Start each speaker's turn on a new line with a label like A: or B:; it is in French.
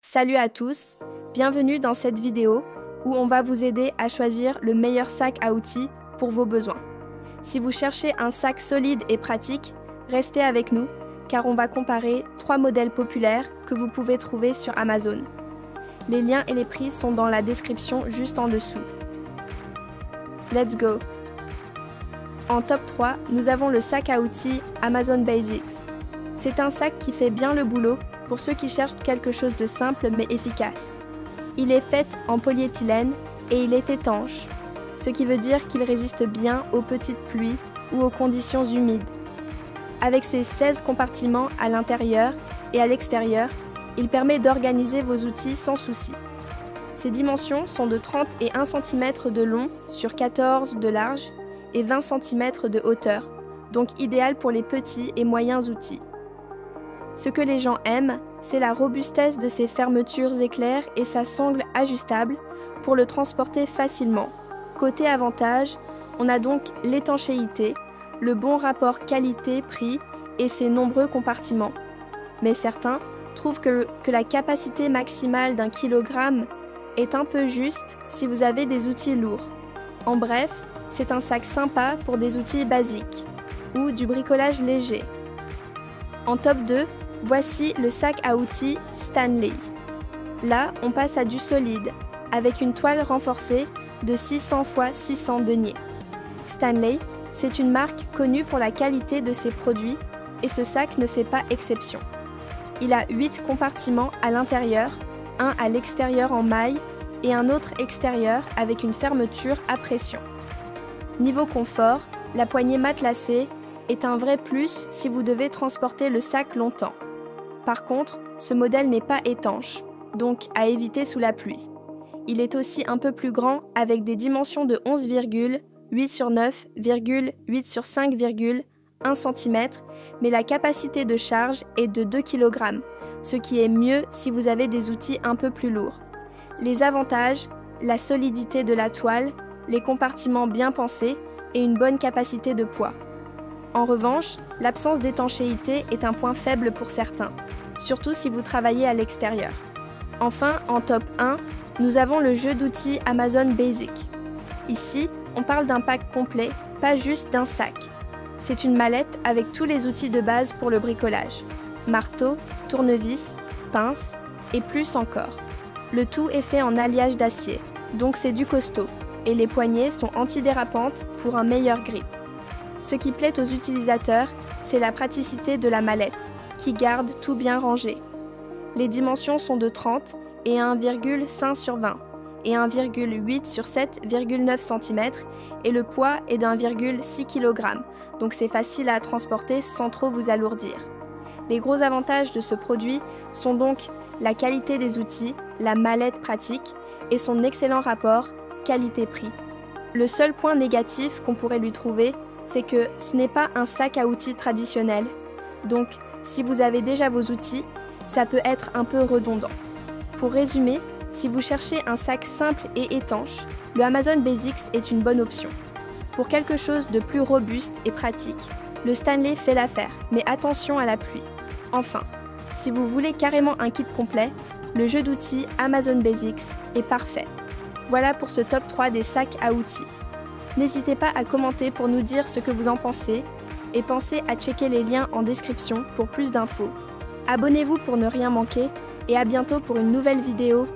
A: Salut à tous, bienvenue dans cette vidéo où on va vous aider à choisir le meilleur sac à outils pour vos besoins. Si vous cherchez un sac solide et pratique, restez avec nous car on va comparer 3 modèles populaires que vous pouvez trouver sur Amazon. Les liens et les prix sont dans la description juste en dessous. Let's go! En top 3, nous avons le sac à outils Amazon Basics. C'est un sac qui fait bien le boulot pour ceux qui cherchent quelque chose de simple mais efficace. Il est fait en polyéthylène et il est étanche, ce qui veut dire qu'il résiste bien aux petites pluies ou aux conditions humides. Avec ses 16 compartiments à l'intérieur et à l'extérieur, il permet d'organiser vos outils sans souci. Ses dimensions sont de 31 cm de long sur 14 de large et 20 cm de hauteur, donc idéal pour les petits et moyens outils. Ce que les gens aiment, c'est la robustesse de ses fermetures éclairs et sa sangle ajustable pour le transporter facilement. Côté avantage, on a donc l'étanchéité, le bon rapport qualité-prix et ses nombreux compartiments. Mais certains trouvent que la capacité maximale d'1 kg est un peu juste si vous avez des outils lourds. En bref, c'est un sac sympa pour des outils basiques ou du bricolage léger. En top 2, voici le sac à outils Stanley. Là, on passe à du solide, avec une toile renforcée de 600 x 600 deniers. Stanley, c'est une marque connue pour la qualité de ses produits et ce sac ne fait pas exception. Il a 8 compartiments à l'intérieur, un à l'extérieur en maille et un autre extérieur avec une fermeture à pression. Niveau confort, la poignée matelassée est un vrai plus si vous devez transporter le sac longtemps. Par contre, ce modèle n'est pas étanche, donc à éviter sous la pluie. Il est aussi un peu plus grand avec des dimensions de 11,8 sur 9,8 sur 5,1 cm, mais la capacité de charge est de 2 kg, ce qui est mieux si vous avez des outils un peu plus lourds. Les avantages, la solidité de la toile, les compartiments bien pensés et une bonne capacité de poids. En revanche, l'absence d'étanchéité est un point faible pour certains, surtout si vous travaillez à l'extérieur. Enfin, en top 1, nous avons le jeu d'outils Amazon Basic. Ici, on parle d'un pack complet, pas juste d'un sac. C'est une mallette avec tous les outils de base pour le bricolage. Marteau, tournevis, pince et plus encore. Le tout est fait en alliage d'acier, donc c'est du costaud, et les poignées sont antidérapantes pour un meilleur grip. Ce qui plaît aux utilisateurs, c'est la praticité de la mallette, qui garde tout bien rangé. Les dimensions sont de 30 et 1,5 sur 20 et 1,8 sur 7,9 cm et le poids est d'1,6 kg, donc c'est facile à transporter sans trop vous alourdir. Les gros avantages de ce produit sont donc la qualité des outils, la mallette pratique et son excellent rapport qualité-prix. Le seul point négatif qu'on pourrait lui trouver, c'est que ce n'est pas un sac à outils traditionnel. Donc, si vous avez déjà vos outils, ça peut être un peu redondant. Pour résumer, si vous cherchez un sac simple et étanche, le Amazon Basics est une bonne option. Pour quelque chose de plus robuste et pratique, le Stanley fait l'affaire, mais attention à la pluie. Enfin, si vous voulez carrément un kit complet, le jeu d'outils Amazon Basics est parfait. Voilà pour ce top 3 des sacs à outils. N'hésitez pas à commenter pour nous dire ce que vous en pensez et pensez à checker les liens en description pour plus d'infos. Abonnez-vous pour ne rien manquer et à bientôt pour une nouvelle vidéo